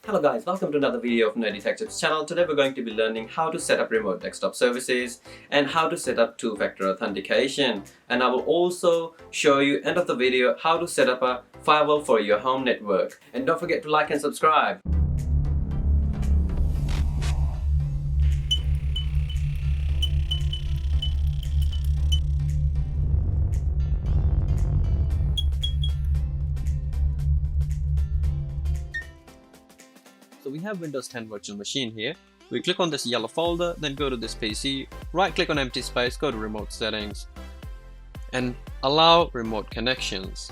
Hello guys, welcome to another video of Nerdy Tech Tips channel. Today we're going to be learning how to set up remote desktop services and how to set up two-factor authentication. And I will also show you end of the video how to set up a firewall for your home network. And don't forget to like and subscribe. So we have Windows 10 virtual machine here. We click on this yellow folder, then go to this PC, right click on empty space, go to remote settings and allow remote connections.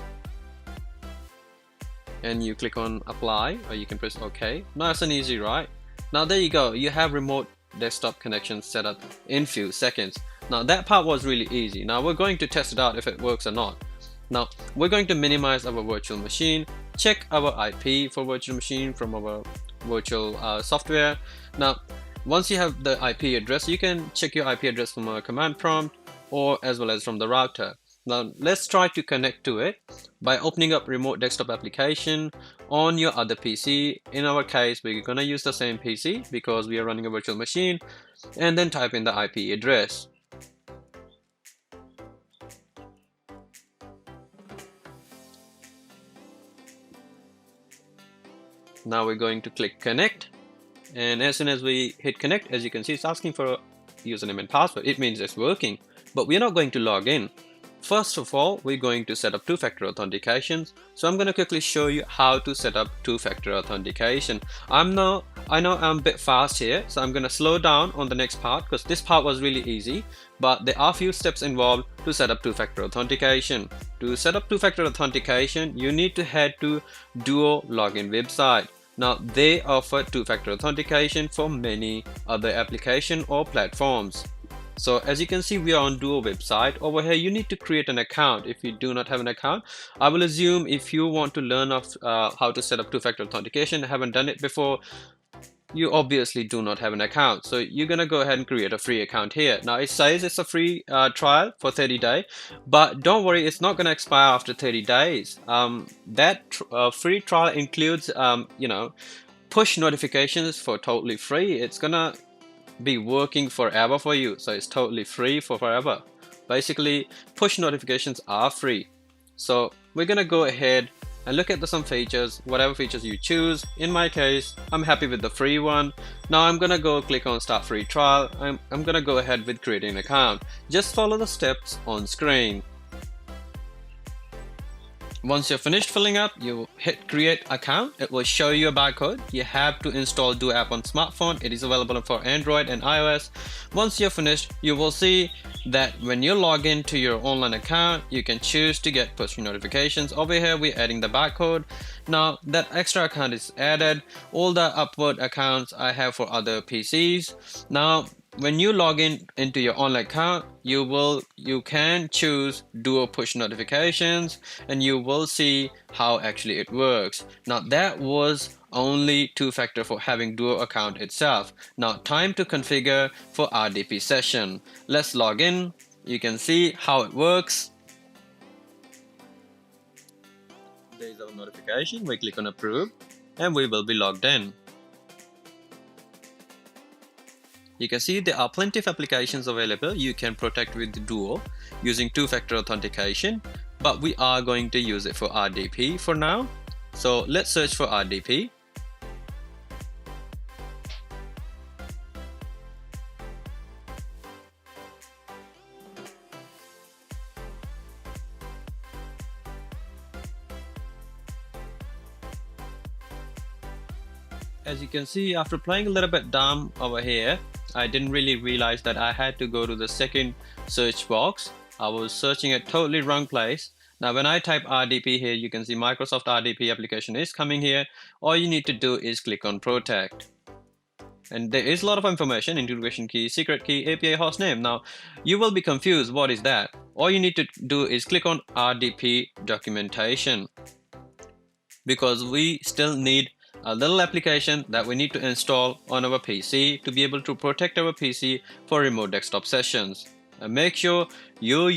And you click on apply, or you can press OK. Nice and easy, right? Now there you go, you have remote desktop connections set up in few seconds. Now that part was really easy. Now we're going to test it out if it works or not. Now we're going to minimize our virtual machine, check our IP for virtual machine from our virtual software. Now once you have the IP address, you can check your IP address from a command prompt or as well as from the router. Now let's try to connect to it by opening up remote desktop application on your other PC. In our case, we're gonna use the same PC because we are running a virtual machine, and then type in the IP address. Now we're going to click connect, and as soon as we hit connect, as you can see, it's asking for a username and password. It means it's working, but we're not going to log in. First of all, we're going to set up two-factor authentications. So I'm going to quickly show you how to set up two-factor authentication. I know I'm a bit fast here, so I'm going to slow down on the next part because this part was really easy, but there are a few steps involved to set up two-factor authentication. To set up two-factor authentication, you need to head to Duo login website. Now they offer two-factor authentication for many other applications or platforms. So as you can see, we are on Duo website. Over here you need to create an account if you do not have an account. I will assume if you want to learn how to set up two-factor authentication, haven't done it before, you obviously do not have an account. So you're gonna go ahead and create a free account here. Now it says it's a free trial for 30 days, but don't worry, it's not gonna expire after 30 days. That free trial includes push notifications for totally free. It's gonna be working forever for you, so it's totally free for forever. Basically, push notifications are free. So we're gonna go ahead and look at some features, whatever features you choose. In my case, I'm happy with the free one. Now I'm gonna go click on start free trial. I'm gonna go ahead with creating an account. Just follow the steps on screen. Once you're finished filling up, you hit create account. It will show you a barcode. You have to install Duo app on smartphone. It is available for Android and iOS. Once you're finished, you will see that when you log in to your online account, you can choose to get push notifications. Over here, we're adding the barcode. Now that extra account is added. All the upward accounts I have for other PCs. Now when you log in into your online account, you can choose Duo push notifications, and you will see how actually it works. Now that was only two-factor for having Duo account itself. Now time to configure for RDP session. Let's log in. You can see how it works. There is our notification. We click on approve and we will be logged in. You can see there are plenty of applications available you can protect with Duo using two-factor authentication, but we are going to use it for RDP for now. So let's search for RDP. As you can see, after playing a little bit dumb over here, I didn't really realize that I had to go to the second search box. I was searching at totally wrong place. Now when I type RDP here, you can see Microsoft RDP application is coming here. All you need to do is click on protect. And there is a lot of information: integration key, secret key, API hostname. Now you will be confused, what is that? All you need to do is click on RDP documentation, because we still need a little application that we need to install on our PC to be able to protect our PC for remote desktop sessions. And make sure you're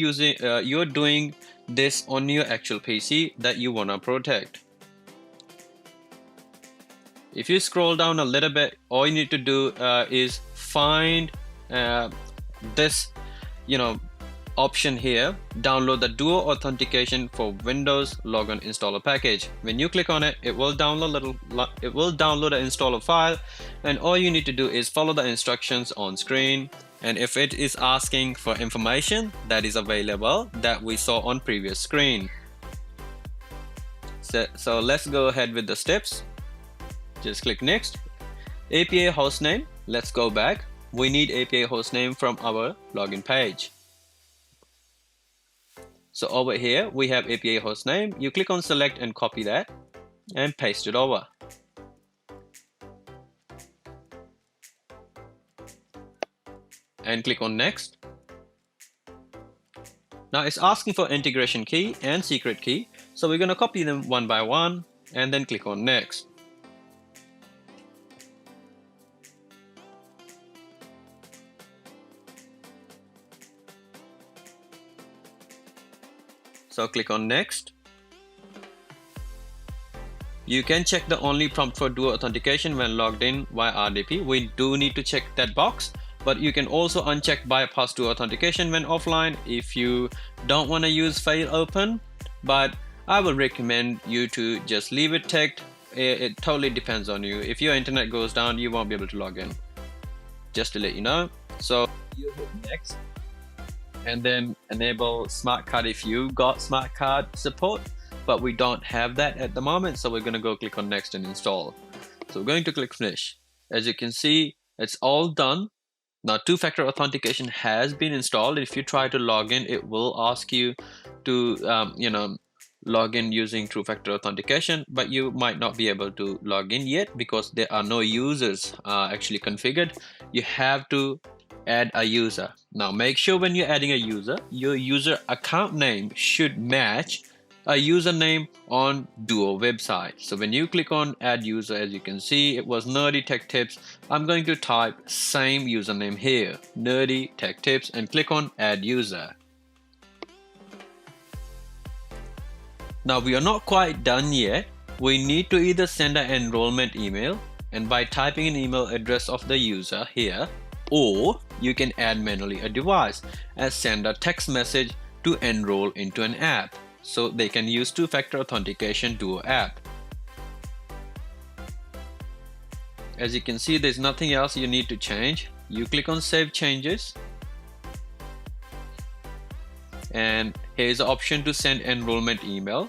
doing this on your actual PC that you want to protect. If you scroll down a little bit, all you need to do is find this, option here, download the Duo Authentication for Windows Logon Installer package. When you click on it, it will download an installer file, and all you need to do is follow the instructions on screen. And if it is asking for information that is available that we saw on previous screen, so let's go ahead with the steps. Just click next. API hostname, let's go back. We need API hostname from our login page. So over here we have API hostname. You click on select and copy that and paste it over. And click on next. Now it's asking for integration key and secret key, so we're going to copy them one by one and then click on next. So click on next. You can check the only prompt for Duo authentication when logged in via RDP. We do need to check that box, but you can also uncheck bypass Duo authentication when offline if you don't want to use fail open, but I will recommend you to just leave it checked. It totally depends on you. If your internet goes down, you won't be able to log in, just to let you know. So you hit next and then enable smart card if you got smart card support, but we don't have that at the moment, so we're going to go click on next and install. So we're going to click finish. As you can see, it's all done. Now two-factor authentication has been installed. If you try to log in, it will ask you to log in using two-factor authentication, but you might not be able to log in yet because there are no users actually configured. You have to add a user. Now make sure when you're adding a user, your user account name should match a username on Duo website. So when you click on add user, as you can see, it was Nerdy Tech Tips. I'm going to type same username here, Nerdy Tech Tips, and click on add user. Now we are not quite done yet. We need to either send an enrollment email, and by typing an email address of the user here, or you can add manually a device and send a text message to enroll into an app, so they can use two-factor authentication Duo app. As you can see, there's nothing else you need to change. You click on save changes, and here's the option to send enrollment email.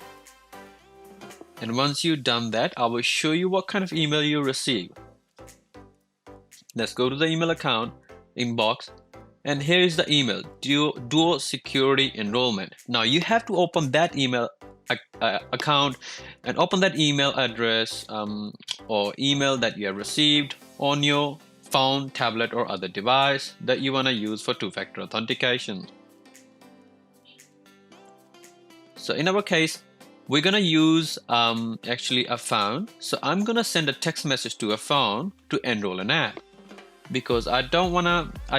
And once you've done that, I will show you what kind of email you receive. Let's go to the email account inbox, and here is the email, Duo Security Enrollment. Now you have to open that email account and open that email address or email that you have received on your phone, tablet, or other device that you want to use for two-factor authentication. So in our case, we're gonna use actually a phone. So I'm gonna send a text message to a phone to enroll an app, because I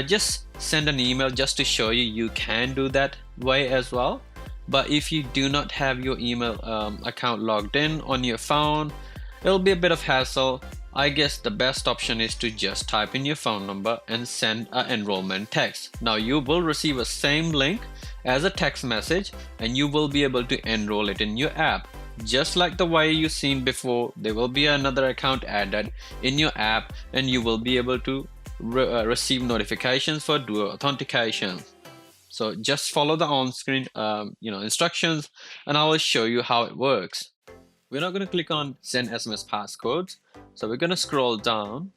just send an email just to show you can do that way as well. But if you do not have your email account logged in on your phone, it'll be a bit of hassle. I guess the best option is to just type in your phone number and send an enrollment text. Now you will receive a same link as a text message, and you will be able to enroll it in your app. Just like the way you've seen before, there will be another account added in your app, and you will be able to receive notifications for Duo authentication. So just follow the on-screen instructions, and I will show you how it works. We're not going to click on send SMS passcodes, so we're going to scroll down.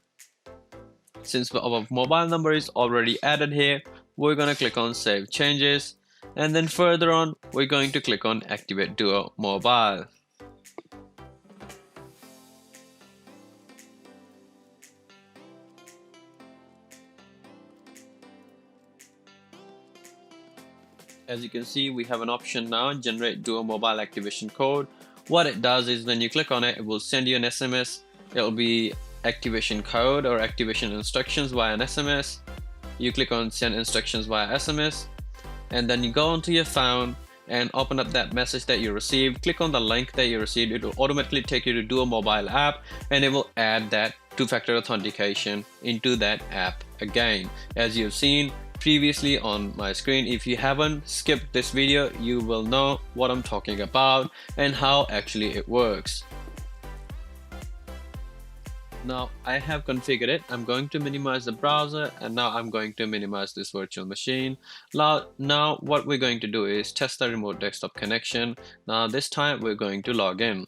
Since our mobile number is already added here, we're going to click on save changes, and then further on we're going to click on activate Duo mobile. As you can see, we have an option now, generate Duo mobile activation code. What it does is when you click on it, it will send you an SMS. It will be activation code or activation instructions via an SMS. You click on send instructions via SMS, and then you go onto your phone and open up that message that you received. Click on the link that you received. It will automatically take you to do a mobile app, and it will add that two-factor authentication into that app again. As you've seen previously on my screen, if you haven't skipped this video, you will know what I'm talking about and how actually it works. Now I have configured it. I'm going to minimize the browser, and now I'm going to minimize this virtual machine. Now what we're going to do is test the remote desktop connection. Now this time we're going to log in.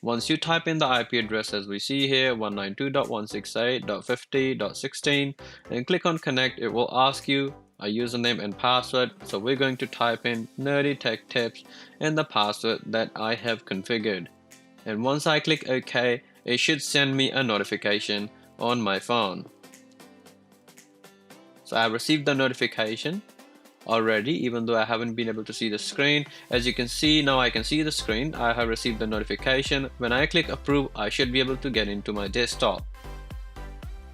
Once you type in the IP address as we see here, 192.168.50.16, and click on connect, it will ask you a username and password. So we're going to type in Nerdy Tech Tips and the password that I have configured. And once I click OK, it should send me a notification on my phone. So I received the notification already, even though I haven't been able to see the screen. As you can see, now I can see the screen. I have received the notification. When I click approve, I should be able to get into my desktop.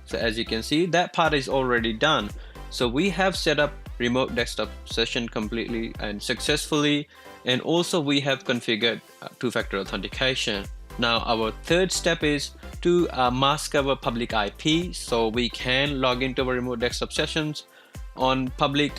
So as you can see, that part is already done. So we have set up remote desktop session completely and successfully, and also we have configured two-factor authentication. Now our third step is to mask our public IP, so we can log into our remote desktop sessions on public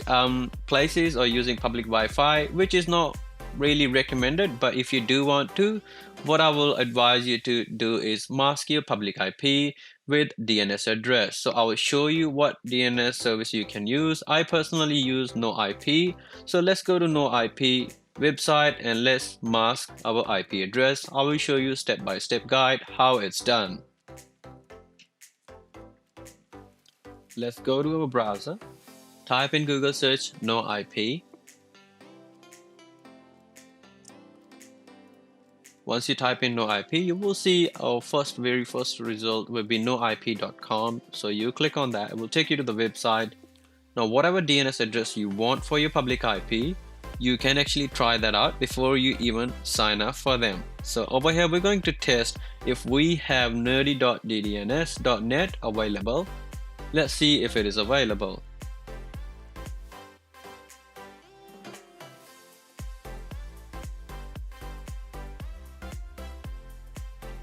places or using public Wi-Fi, which is not really recommended. But if you do want to, what I will advise you to do is mask your public IP with DNS address. So I will show you what DNS service you can use. I personally use NoIP, so let's go to NoIP website and let's mask our IP address. I will show you step-by-step guide how it's done. Let's go to our browser, type in Google search NoIP. Once you type in NoIP, you will see our very first result will be noip.com. So you click on that, it will take you to the website. Now whatever DNS address you want for your public IP, you can actually try that out before you even sign up for them. So over here we're going to test if we have nerdy.ddns.net available. Let's see if it is available.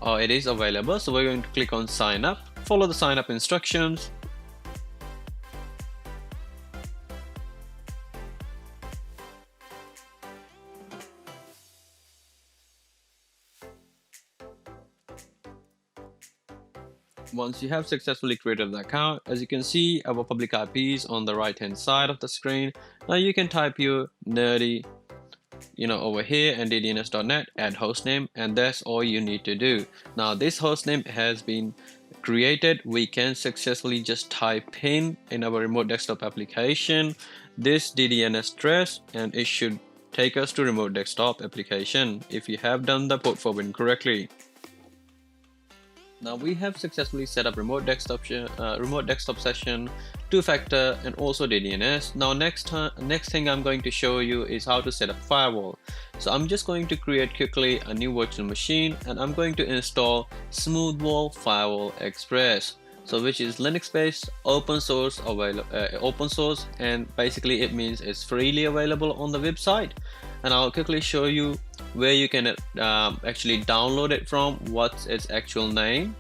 Oh, it is available, so we're going to click on sign up, follow the sign up instructions. Once you have successfully created the account, as you can see, our public IP is on the right hand side of the screen. Now you can type your nerdy, over here, and ddns.net, add hostname, and that's all you need to do. Now this hostname has been created. We can successfully just type in our remote desktop application this DDNS address, and it should take us to remote desktop application if you have done the port forwarding correctly. Now we have successfully set up remote desktop session, two-factor, and also DNS. Now next thing I'm going to show you is how to set up firewall. So I'm just going to create quickly a new virtual machine, and I'm going to install Smoothwall Firewall Express. So which is Linux-based, open source, and basically it means it's freely available on the website. And I'll quickly show you where you can actually download it from, what's its actual name.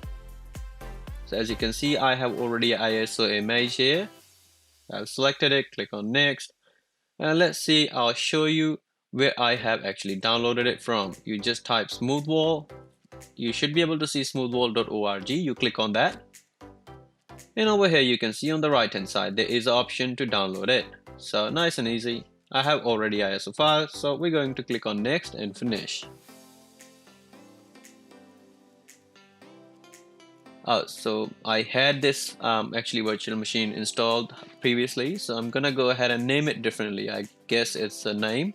So as you can see, I have already an ISO image here. I've selected it, click on next, and let's see, I'll show you where I have actually downloaded it from. You just type Smoothwall. You should be able to see smoothwall.org. You click on that, and over here you can see on the right hand side there is an option to download it. So nice and easy. I have already ISO file, so we're going to click on next and finish. So I had this actually virtual machine installed previously, so I'm gonna go ahead and name it differently. I guess it's a name.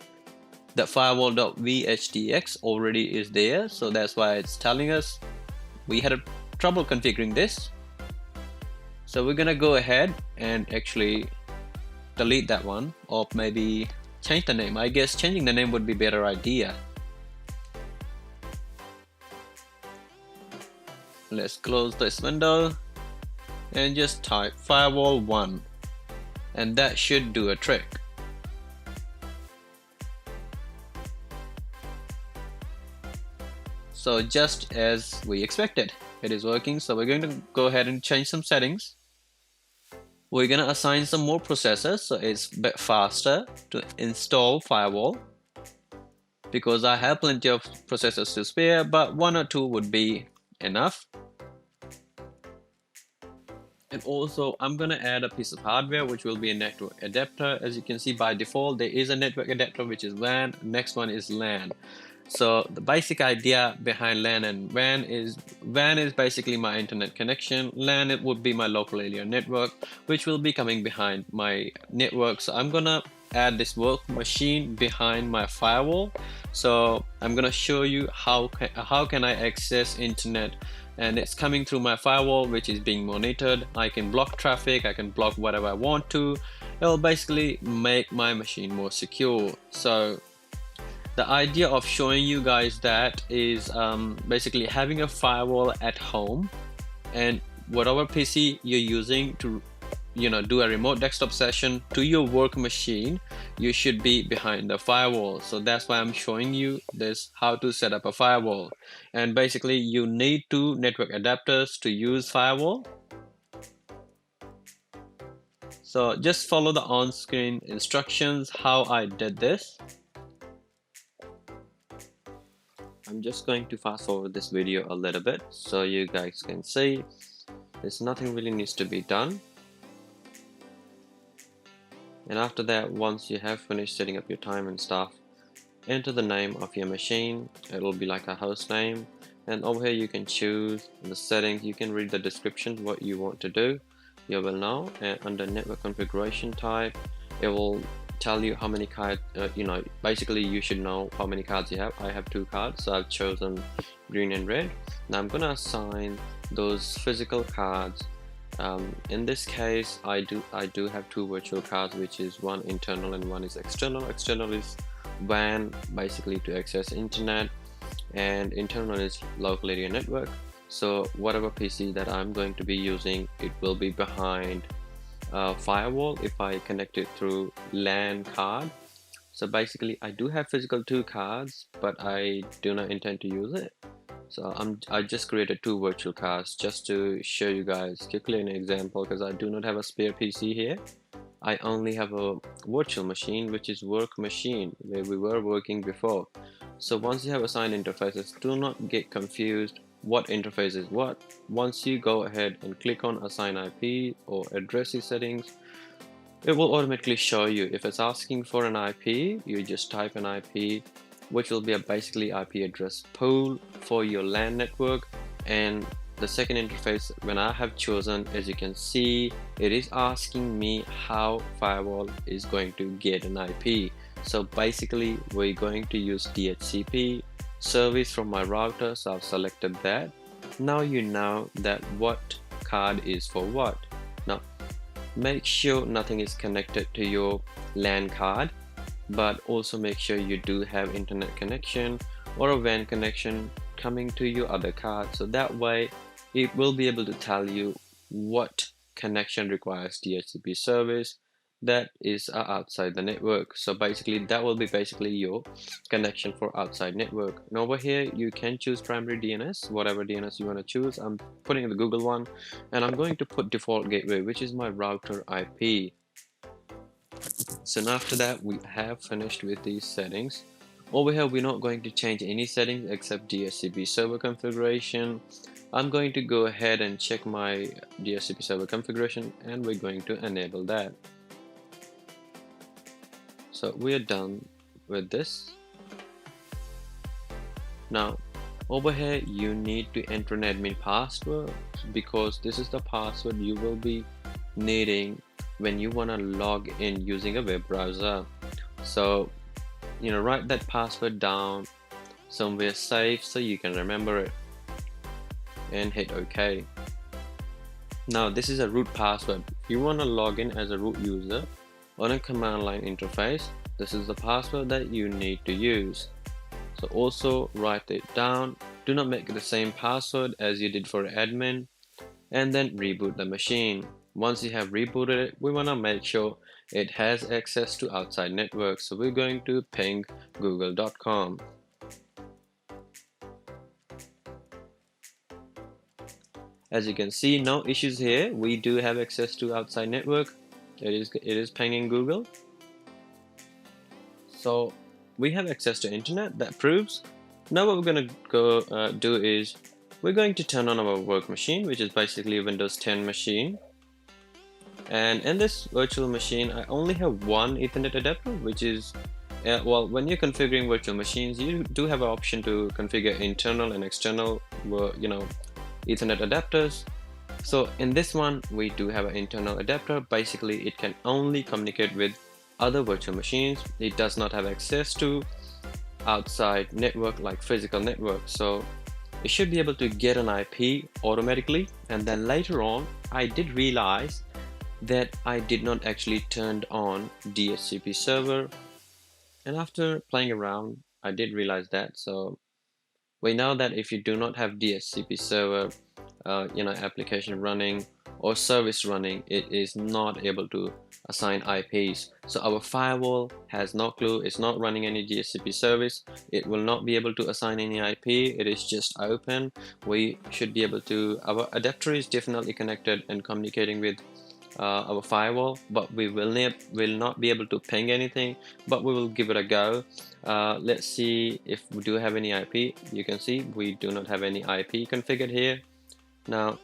The firewall.vhtx already is there, so that's why it's telling us we had trouble configuring this. So we're gonna go ahead and actually delete that one, or maybe change the name. I guess changing the name would be a better idea. Let's close this window and just type firewall 1, and that should do a trick. So just as we expected, it is working. So we're going to go ahead and change some settings. We're going to assign some more processors so it's a bit faster to install firewall, because I have plenty of processors to spare, but 1 or 2 would be enough. And also I'm going to add a piece of hardware which will be a network adapter. As you can see, by default there is a network adapter which is WAN. Next one is LAN. So the basic idea behind LAN and WAN is basically my internet connection. LAN, it would be my local area network, which will be coming behind my network. So I'm gonna add this work machine behind my firewall. So I'm gonna show you how can I access internet, and it's coming through my firewall, which is being monitored. I can block traffic, I can block whatever I want to. It will basically make my machine more secure. So the idea of showing you guys that is basically having a firewall at home, and whatever PC you're using to do a remote desktop session to your work machine, you should be behind the firewall. So that's why I'm showing you this, how to set up a firewall. And basically you need 2 network adapters to use firewall. So just follow the on-screen instructions how I did this. I'm just going to fast forward this video a little bit so you guys can see there's nothing really needs to be done. And after that, once you have finished setting up your time and stuff, enter the name of your machine. It will be like a host name, and over here you can choose the settings. You can read the description what you want to do, you will know. And under network configuration type, it will tell you how many cards, basically you should know how many cards you have. I have 2 cards, so I've chosen green and red. Now I'm gonna assign those physical cards. In this case, I do have 2 virtual cards, which is one internal and one is external. External is WAN, basically to access internet, and internal is local area network. So whatever PC that I'm going to be using, it will be behind firewall if I connect it through LAN card. So basically I do have physical 2 cards, but I do not intend to use it. So I just created 2 virtual cards just to show you guys quickly an example, because I do not have a spare PC here. I only have a virtual machine, which is work machine where we were working before. So once you have assigned interfaces, do not get confused what interface is what. Once you go ahead and click on assign IP or addressee settings, it will automatically show you. If it's asking for an IP, you just type an IP, which will be a basically IP address pool for your LAN network. And the second interface, when I have chosen, as you can see, it is asking me how firewall is going to get an IP. So basically we're going to use DHCP service from my router, so I've selected that. Now you know that what card is for what. Now make sure nothing is connected to your LAN card, but also make sure you do have internet connection or a WAN connection coming to your other card, so that way it will be able to tell you what connection requires DHCP service that is outside the network. So basically that will be basically your connection for outside network. And over here you can choose primary DNS, whatever DNS you want to choose. I'm putting the Google one, and I'm going to put default gateway, which is my router IP. So now after that, we have finished with these settings. Over here we're not going to change any settings except DHCP server configuration. I'm going to go ahead and check my DHCP server configuration, and we're going to enable that. So we are done with this. Now over here you need to enter an admin password, because this is the password you will be needing when you want to log in using a web browser. So write that password down somewhere safe so you can remember it, and hit OK. Now this is a root password. If you want to log in as a root user on a command line interface, this is the password that you need to use. So also write it down. Do not make the same password as you did for admin, and then reboot the machine. Once you have rebooted it, we want to make sure it has access to outside network. So we're going to ping google.com. As you can see, no issues here. We do have access to outside network. It is pinging Google. So we have access to internet. That proves. Now what we're going to go do is we're going to turn on our work machine, which is basically a Windows 10 machine. And in this virtual machine, I only have one Ethernet adapter, which is well, when you're configuring virtual machines, you do have an option to configure internal and external, Ethernet adapters. So in this one, we do have an internal adapter. Basically, it can only communicate with other virtual machines. It does not have access to outside network like physical network. So it should be able to get an IP automatically. And then later on, I did realize that I did not actually turn on DHCP server. And after playing around, I did realize that. So we know that if you do not have DHCP server, application running or service running, it is not able to assign IPs. So our firewall has no clue. It's not running any DHCP service. It will not be able to assign any IP. It is just open. We should be able to. Our adapter is definitely connected and communicating with our firewall, but we will not be able to ping anything, but we will give it a go. Let's see if we do have any IP. You can see we do not have any IP configured here. Now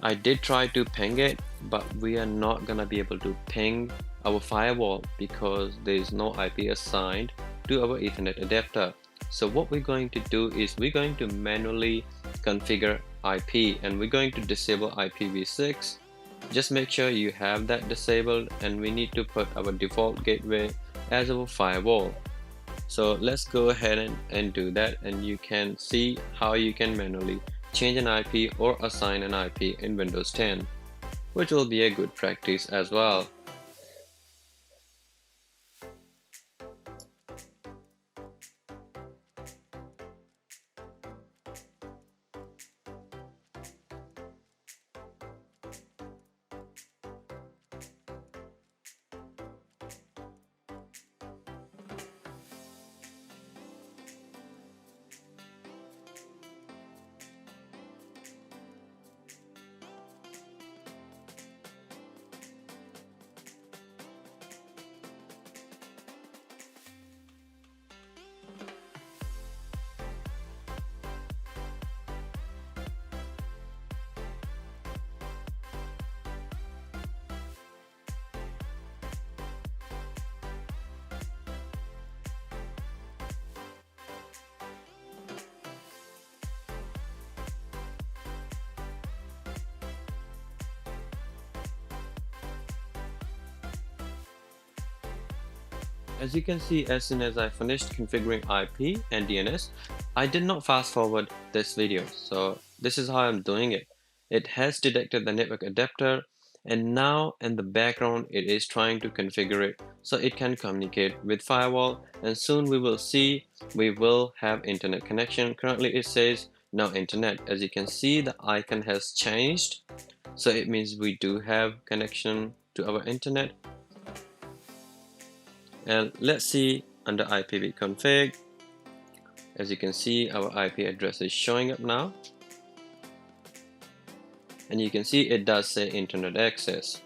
I did try to ping it, but we are not gonna be able to ping our firewall because there is no IP assigned to our Ethernet adapter. So what we're going to do is we're going to manually configure IP, and we're going to disable IPv6. Just make sure you have that disabled, and we need to put our default gateway as our firewall. So let's go ahead and do that, and you can see how you can manually change an IP or assign an IP in Windows 10, which will be a good practice as well. As you can see, as soon as I finished configuring IP and DNS, I did not fast forward this video. So this is how I'm doing it. It has detected the network adapter, and now in the background it is trying to configure it so it can communicate with firewall, and soon we will see we will have internet connection. Currently it says no internet. As you can see, the icon has changed, so it means we do have connection to our internet. And let's see under IPv config. As you can see, our IP address is showing up now, and you can see it does say internet access.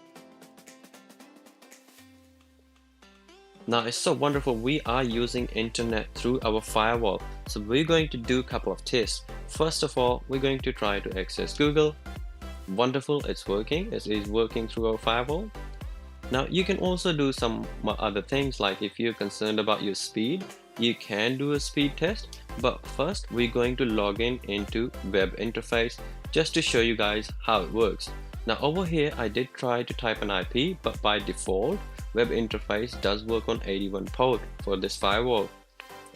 Now it's so wonderful, we are using internet through our firewall. So we're going to do a couple of tests. First of all, we're going to try to access Google. Wonderful, it's working. It is working through our firewall. Now you can also do some other things, like if you're concerned about your speed, you can do a speed test. But first we're going to log in into web interface just to show you guys how it works. Now over here I did try to type an IP, but by default web interface does work on 81 port for this firewall.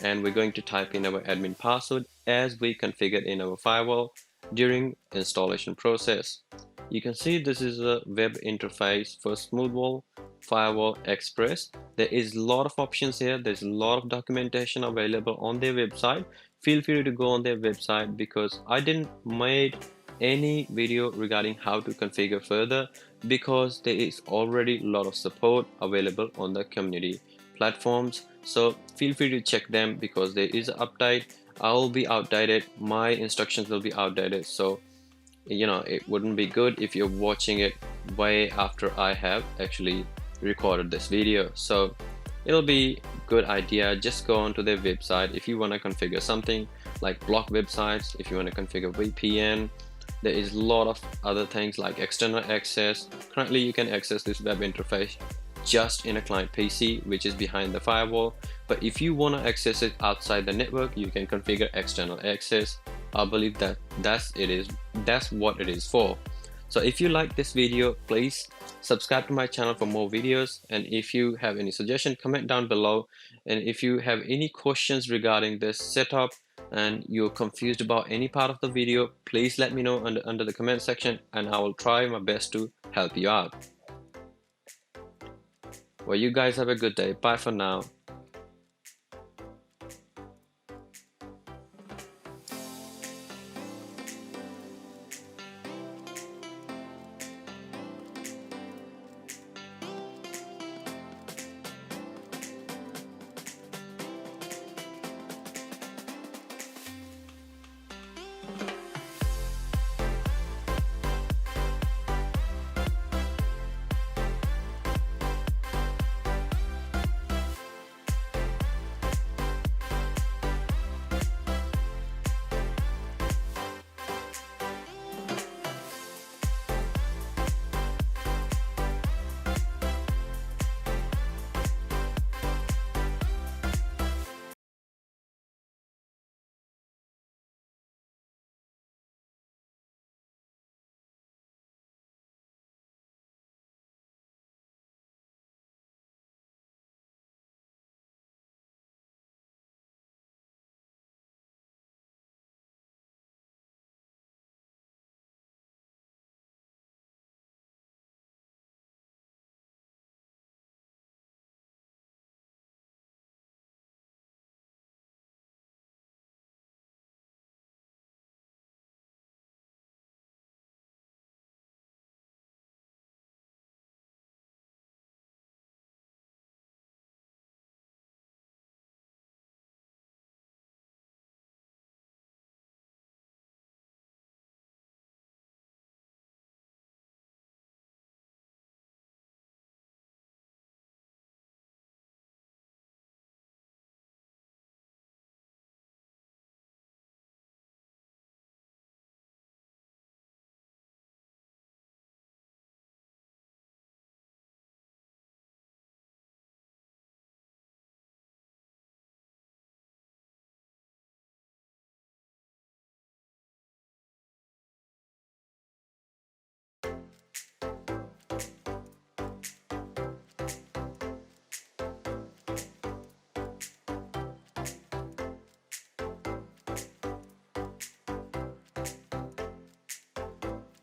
And we're going to type in our admin password as we configured in our firewall during installation process. You can see this is a web interface for Smoothwall Firewall Express. There is a lot of options here. There's a lot of documentation available on their website. Feel free to go on their website, because I didn't made any video regarding how to configure further, because there is already a lot of support available on the community platforms. So feel free to check them, because there is an update. I will be outdated, my instructions will be outdated, so it wouldn't be good if you're watching it way after I have actually recorded this video. So it'll be good idea, just go onto their website if you want to configure something like block websites, if you want to configure VPN. There is a lot of other things like external access. Currently you can access this web interface just in a client PC, which is behind the firewall, but if you want to access it outside the network, you can configure external access. I believe that's what it is for. So if you like this video, please subscribe to my channel for more videos, and if you have any suggestion, comment down below. And if you have any questions regarding this setup and you're confused about any part of the video, please let me know under the comment section, and I will try my best to help you out. Well, you guys have a good day. Bye for now.